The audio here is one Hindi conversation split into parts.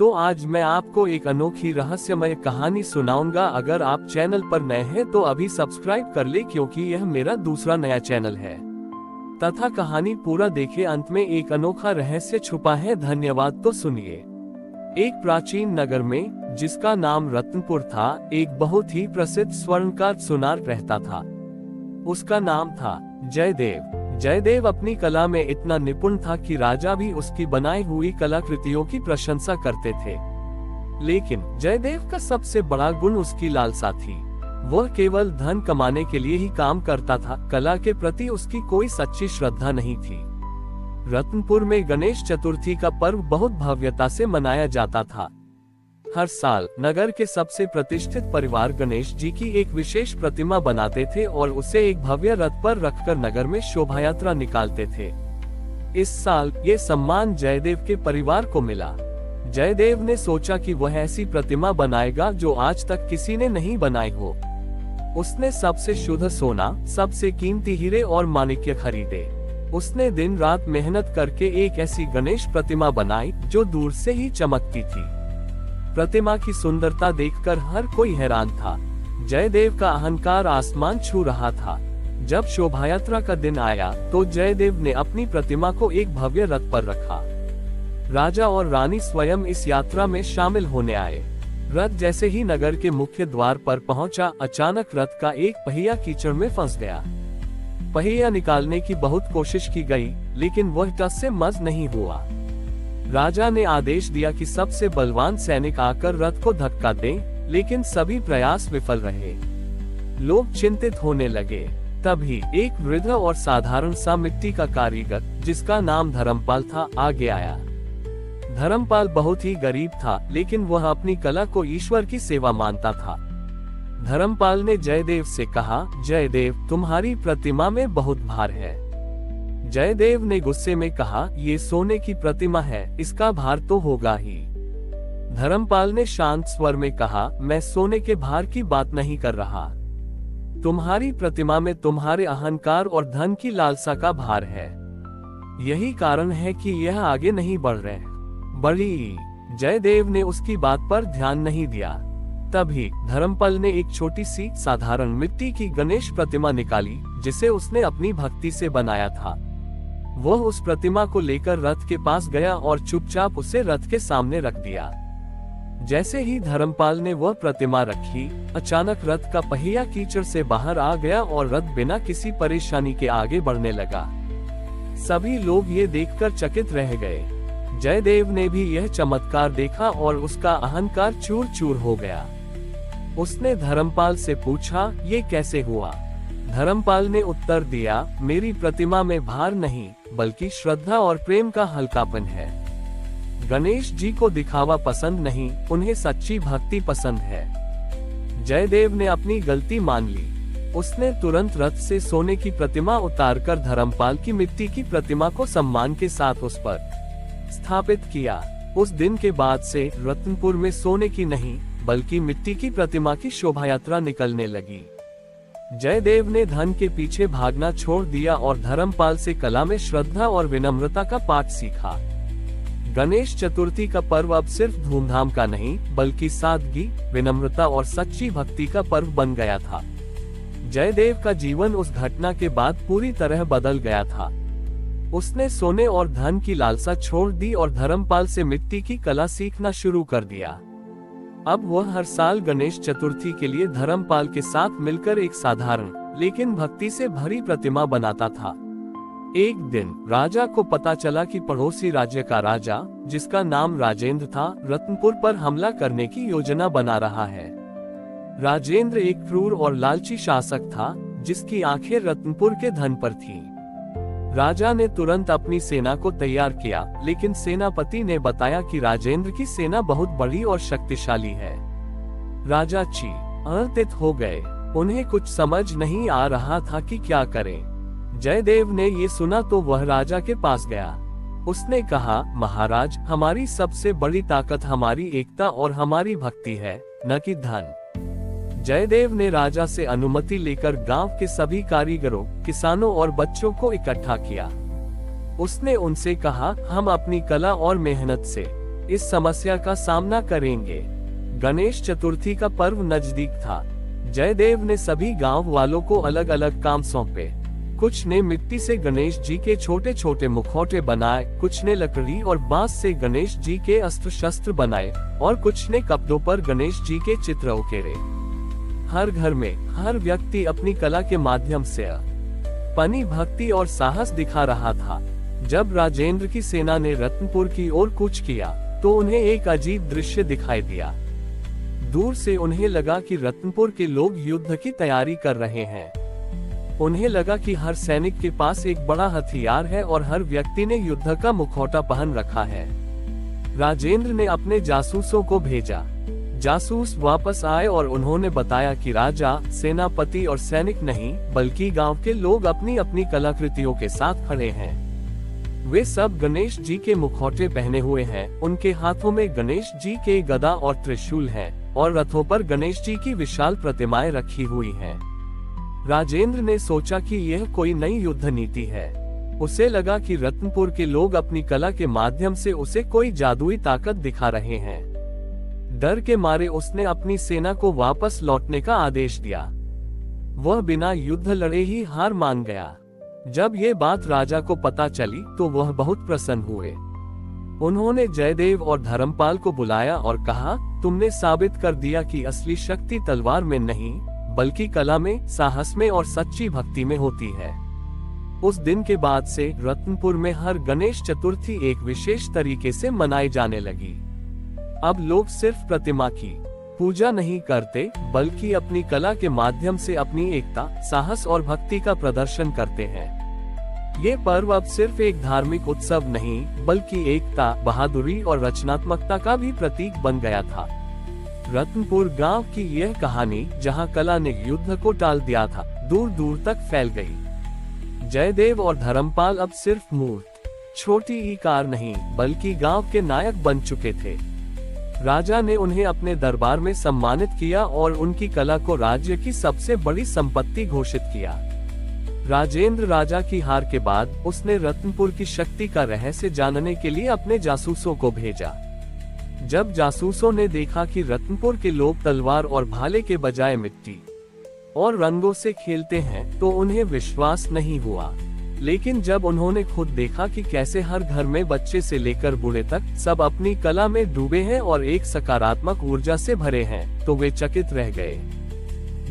तो आज मैं आपको एक अनोखी रहस्यमय कहानी सुनाऊंगा। अगर आप चैनल पर नए हैं तो अभी सब्सक्राइब कर ले, क्योंकि यह मेरा दूसरा नया चैनल है। तथा कहानी पूरा देखे, अंत में एक अनोखा रहस्य छुपा है। धन्यवाद। तो सुनिए। एक प्राचीन नगर में, जिसका नाम रत्नपुर था, एक बहुत ही प्रसिद्ध स्वर्णकार सुनार रहता था। उसका नाम था जयदेव। जयदेव अपनी कला में इतना निपुण था कि राजा भी उसकी बनाई हुई कलाकृतियों की प्रशंसा करते थे। लेकिन जयदेव का सबसे बड़ा गुण उसकी लालसा थी। वह केवल धन कमाने के लिए ही काम करता था। कला के प्रति उसकी कोई सच्ची श्रद्धा नहीं थी। रत्नपुर में गणेश चतुर्थी का पर्व बहुत भव्यता से मनाया जाता था। हर साल नगर के सबसे प्रतिष्ठित परिवार गणेश जी की एक विशेष प्रतिमा बनाते थे और उसे एक भव्य रथ पर रखकर नगर में शोभा यात्रा निकालते थे। इस साल ये सम्मान जयदेव के परिवार को मिला। जयदेव ने सोचा कि वह ऐसी प्रतिमा बनाएगा जो आज तक किसी ने नहीं बनाई हो। उसने सबसे शुद्ध सोना, सबसे कीमती हीरे और माणिक्य खरीदे। उसने दिन रात मेहनत करके एक ऐसी गणेश प्रतिमा बनाई जो दूर से ही चमकती थी। प्रतिमा की सुंदरता देखकर हर कोई हैरान था। जयदेव का अहंकार आसमान छू रहा था। जब शोभायात्रा का दिन आया तो जयदेव ने अपनी प्रतिमा को एक भव्य रथ पर रखा। राजा और रानी स्वयं इस यात्रा में शामिल होने आए। रथ जैसे ही नगर के मुख्य द्वार पर पहुंचा, अचानक रथ का एक पहिया कीचड़ में फंस गया। पहिया निकालने की बहुत कोशिश की गई, लेकिन वह टस से मस नहीं हुआ। राजा ने आदेश दिया कि सबसे बलवान सैनिक आकर रथ को धक्का दें, लेकिन सभी प्रयास विफल रहे। लोग चिंतित होने लगे। तभी एक वृद्ध और साधारण सा मिट्टी का कारीगर, जिसका नाम धर्मपाल था, आगे आया। धर्मपाल बहुत ही गरीब था, लेकिन वह अपनी कला को ईश्वर की सेवा मानता था। धर्मपाल ने जयदेव से कहा, जयदेव, तुम्हारी प्रतिमा में बहुत भार है। जयदेव ने गुस्से में कहा, ये सोने की प्रतिमा है, इसका भार तो होगा ही। धर्मपाल ने शांत स्वर में कहा, मैं सोने के भार की बात नहीं कर रहा। तुम्हारी प्रतिमा में तुम्हारे अहंकार और धन की लालसा का भार है। यही कारण है कि यह आगे नहीं बढ़ रहे। बढ़ी। जयदेव ने उसकी बात पर ध्यान नहीं दिया। तभी धर्मपाल ने एक छोटी सी साधारण मिट्टी की गणेश प्रतिमा निकाली, जिसे उसने अपनी भक्ति से बनाया था। वह उस प्रतिमा को लेकर रथ के पास गया और चुपचाप उसे रथ के सामने रख दिया। जैसे ही धर्मपाल ने वह प्रतिमा रखी, अचानक रथ का पहिया कीचड़ से बाहर आ गया और रथ बिना किसी परेशानी के आगे बढ़ने लगा। सभी लोग ये देखकर चकित रह गए। जयदेव ने भी यह चमत्कार देखा और उसका अहंकार चूर चूर हो गया। उसने धर्मपाल से पूछा, ये कैसे हुआ? धर्मपाल ने उत्तर दिया, मेरी प्रतिमा में भार नहीं, बल्कि श्रद्धा और प्रेम का हल्कापन है। गणेश जी को दिखावा पसंद नहीं, उन्हें सच्ची भक्ति पसंद है। जयदेव ने अपनी गलती मान ली। उसने तुरंत रथ से सोने की प्रतिमा उतारकर धर्मपाल की मिट्टी की प्रतिमा को सम्मान के साथ उस पर स्थापित किया। उस दिन के बाद से रत्नपुर में सोने की नहीं, बल्कि मिट्टी की प्रतिमा की शोभायात्रा निकलने लगी। जयदेव ने धन के पीछे भागना छोड़ दिया और धर्मपाल से कला में श्रद्धा और विनम्रता का पाठ सीखा। गणेश चतुर्थी का पर्व अब सिर्फ धूमधाम का नहीं, बल्कि सादगी, विनम्रता और सच्ची भक्ति का पर्व बन गया था। जयदेव का जीवन उस घटना के बाद पूरी तरह बदल गया था। उसने सोने और धन की लालसा छोड़ दी और धर्मपाल से मिट्टी की कला सीखना शुरू कर दिया। अब वह हर साल गणेश चतुर्थी के लिए धर्मपाल के साथ मिलकर एक साधारण लेकिन भक्ति से भरी प्रतिमा बनाता था। एक दिन राजा को पता चला कि पड़ोसी राज्य का राजा, जिसका नाम राजेंद्र था, रत्नपुर पर हमला करने की योजना बना रहा है। राजेंद्र एक क्रूर और लालची शासक था, जिसकी आंखें रत्नपुर के धन पर थीं। राजा ने तुरंत अपनी सेना को तैयार किया, लेकिन सेनापति ने बताया कि राजेंद्र की सेना बहुत बड़ी और शक्तिशाली है। राजा चिंतित हो गए। उन्हें कुछ समझ नहीं आ रहा था कि क्या करें। जयदेव ने ये सुना तो वह राजा के पास गया। उसने कहा, महाराज, हमारी सबसे बड़ी ताकत हमारी एकता और हमारी भक्ति है, न कि धन। जयदेव ने राजा से अनुमति लेकर गांव के सभी कारीगरों, किसानों और बच्चों को इकट्ठा किया। उसने उनसे कहा, हम अपनी कला और मेहनत से इस समस्या का सामना करेंगे। गणेश चतुर्थी का पर्व नजदीक था। जयदेव ने सभी गांव वालों को अलग अलग काम सौंपे। कुछ ने मिट्टी से गणेश जी के छोटे छोटे मुखौटे बनाए, कुछ ने लकड़ी और बांस से गणेश जी के अस्त्र शस्त्र बनाए और कुछ ने कपड़ों पर गणेश जी के चित्र उकेरे। हर घर में हर व्यक्ति अपनी कला के माध्यम से अपनी भक्ति और साहस दिखा रहा था। जब राजेंद्र की सेना ने रत्नपुर की ओर कूच किया तो उन्हें एक अजीब दृश्य दिखाई दिया। दूर से उन्हें लगा कि रत्नपुर के लोग युद्ध की तैयारी कर रहे हैं। उन्हें लगा कि हर सैनिक के पास एक बड़ा हथियार है और हर व्यक्ति ने युद्ध का मुखौटा पहन रखा है। राजेंद्र ने अपने जासूसों को भेजा। जासूस वापस आए और उन्होंने बताया कि राजा, सेनापति और सैनिक नहीं बल्कि गांव के लोग अपनी अपनी कलाकृतियों के साथ खड़े हैं। वे सब गणेश जी के मुखौटे पहने हुए हैं। उनके हाथों में गणेश जी के गदा और त्रिशूल हैं और रथों पर गणेश जी की विशाल प्रतिमाएं रखी हुई हैं। राजेंद्र ने सोचा कि यह कोई नई युद्ध नीति है। उसे लगा कि रत्नपुर के लोग अपनी कला के माध्यम से उसे कोई जादुई ताकत दिखा रहे हैं। डर के मारे उसने अपनी सेना को वापस लौटने का आदेश दिया। वह बिना युद्ध लड़े ही हार मान गया। जब ये बात राजा को पता चली तो वह बहुत प्रसन्न हुए। उन्होंने जयदेव और धर्मपाल को बुलाया और कहा, तुमने साबित कर दिया कि असली शक्ति तलवार में नहीं बल्कि कला में, साहस में और सच्ची भक्ति में होती है। उस दिन के बाद से रत्नपुर में हर गणेश चतुर्थी एक विशेष तरीके से मनाई जाने लगी। अब लोग सिर्फ प्रतिमा की पूजा नहीं करते बल्कि अपनी कला के माध्यम से अपनी एकता, साहस और भक्ति का प्रदर्शन करते हैं। ये पर्व अब सिर्फ एक धार्मिक उत्सव नहीं बल्कि एकता, बहादुरी और रचनात्मकता का भी प्रतीक बन गया था। रत्नपुर गांव की यह कहानी, जहां कला ने युद्ध को टाल दिया था, दूर दूर तक फैल गई। जयदेव और धर्मपाल अब सिर्फ मूर्त छोटी ही कार नहीं बल्कि गांव के नायक बन चुके थे। राजा ने उन्हें अपने दरबार में सम्मानित किया और उनकी कला को राज्य की सबसे बड़ी संपत्ति घोषित किया। राजेंद्र राजा की हार के बाद उसने रत्नपुर की शक्ति का रहस्य जानने के लिए अपने जासूसों को भेजा। जब जासूसों ने देखा कि रत्नपुर के लोग तलवार और भाले के बजाय मिट्टी और रंगों से खेलते हैं तो उन्हें विश्वास नहीं हुआ। लेकिन जब उन्होंने खुद देखा कि कैसे हर घर में बच्चे से लेकर बूढ़े तक सब अपनी कला में डूबे हैं और एक सकारात्मक ऊर्जा से भरे हैं तो वे चकित रह गए।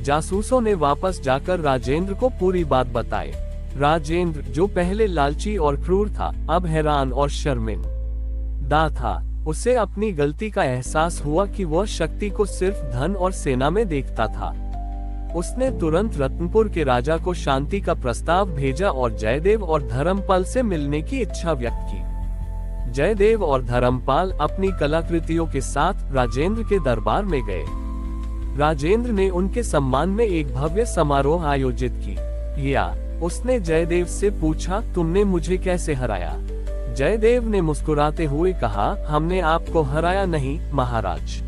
जासूसों ने वापस जाकर राजेंद्र को पूरी बात बताई। राजेंद्र, जो पहले लालची और क्रूर था, अब हैरान और शर्मिंदा था। उसे अपनी गलती का एहसास हुआ कि वह शक्ति को सिर्फ धन और सेना में देखता था। उसने तुरंत रत्नपुर के राजा को शांति का प्रस्ताव भेजा और जयदेव और धर्मपाल से मिलने की इच्छा व्यक्त की। जयदेव और धर्मपाल अपनी कलाकृतियों के साथ राजेंद्र के दरबार में गए। राजेंद्र ने उनके सम्मान में एक भव्य समारोह आयोजित किया। उसने जयदेव से पूछा, तुमने मुझे कैसे हराया? जयदेव ने मुस्कुराते हुए कहा, हमने आपको हराया नहीं महाराज,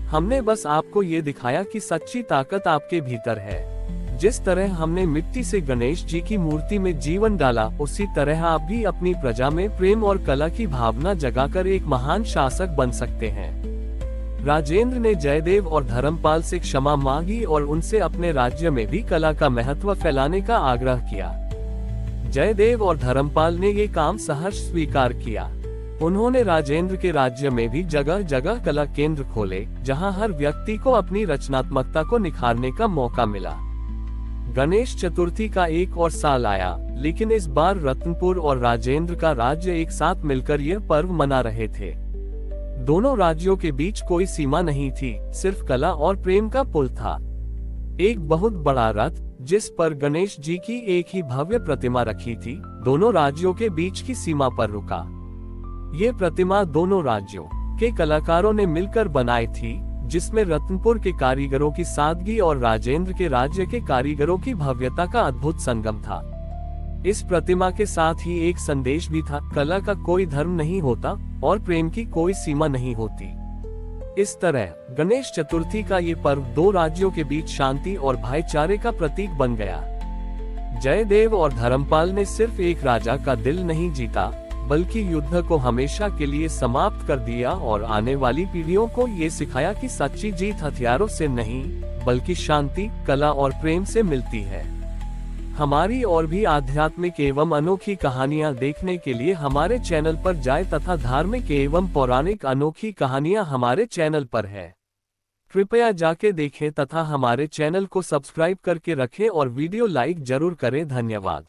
हमने बस आपको ये दिखाया कि सच्ची ताकत आपके भीतर है। जिस तरह हमने मिट्टी से गणेश जी की मूर्ति में जीवन डाला, उसी तरह आप भी अपनी प्रजा में प्रेम और कला की भावना जगाकर एक महान शासक बन सकते हैं। राजेंद्र ने जयदेव और धर्मपाल से क्षमा मांगी और उनसे अपने राज्य में भी कला का महत्व फैलाने का आग्रह किया। जयदेव और धर्मपाल ने ये काम सहर्ष स्वीकार किया। उन्होंने राजेंद्र के राज्य में भी जगह जगह कला केंद्र खोले, जहां हर व्यक्ति को अपनी रचनात्मकता को निखारने का मौका मिला। गणेश चतुर्थी का एक और साल आया, लेकिन इस बार रत्नपुर और राजेंद्र का राज्य एक साथ मिलकर यह पर्व मना रहे थे। दोनों राज्यों के बीच कोई सीमा नहीं थी, सिर्फ कला और प्रेम का पुल था। एक बहुत बड़ा रथ जिस पर गणेश जी की एक ही भव्य प्रतिमा रखी थी, दोनों राज्यों के बीच की सीमा पर रुका। ये प्रतिमा दोनों राज्यों के कलाकारों ने मिलकर बनाई थी, जिसमें रत्नपुर के कारीगरों की सादगी और राजेंद्र के राज्य के कारीगरों की भव्यता का अद्भुत संगम था। इस प्रतिमा के साथ ही एक संदेश भी था, कला का कोई धर्म नहीं होता और प्रेम की कोई सीमा नहीं होती। इस तरह गणेश चतुर्थी का ये पर्व दो राज्यों के बीच शांति और भाईचारे का प्रतीक बन गया। जयदेव और धर्मपाल ने सिर्फ एक राजा का दिल नहीं जीता, बल्कि युद्ध को हमेशा के लिए समाप्त कर दिया और आने वाली पीढ़ियों को ये सिखाया कि सच्ची जीत हथियारों से नहीं, बल्कि शांति, कला और प्रेम से मिलती है। हमारी और भी आध्यात्मिक एवं अनोखी कहानियां देखने के लिए हमारे चैनल पर जाएं तथा धार्मिक एवं पौराणिक अनोखी कहानियां हमारे चैनल पर है। कृपया जाके देखें तथा हमारे चैनल को सब्सक्राइब करके रखें और वीडियो लाइक जरूर करें। धन्यवाद।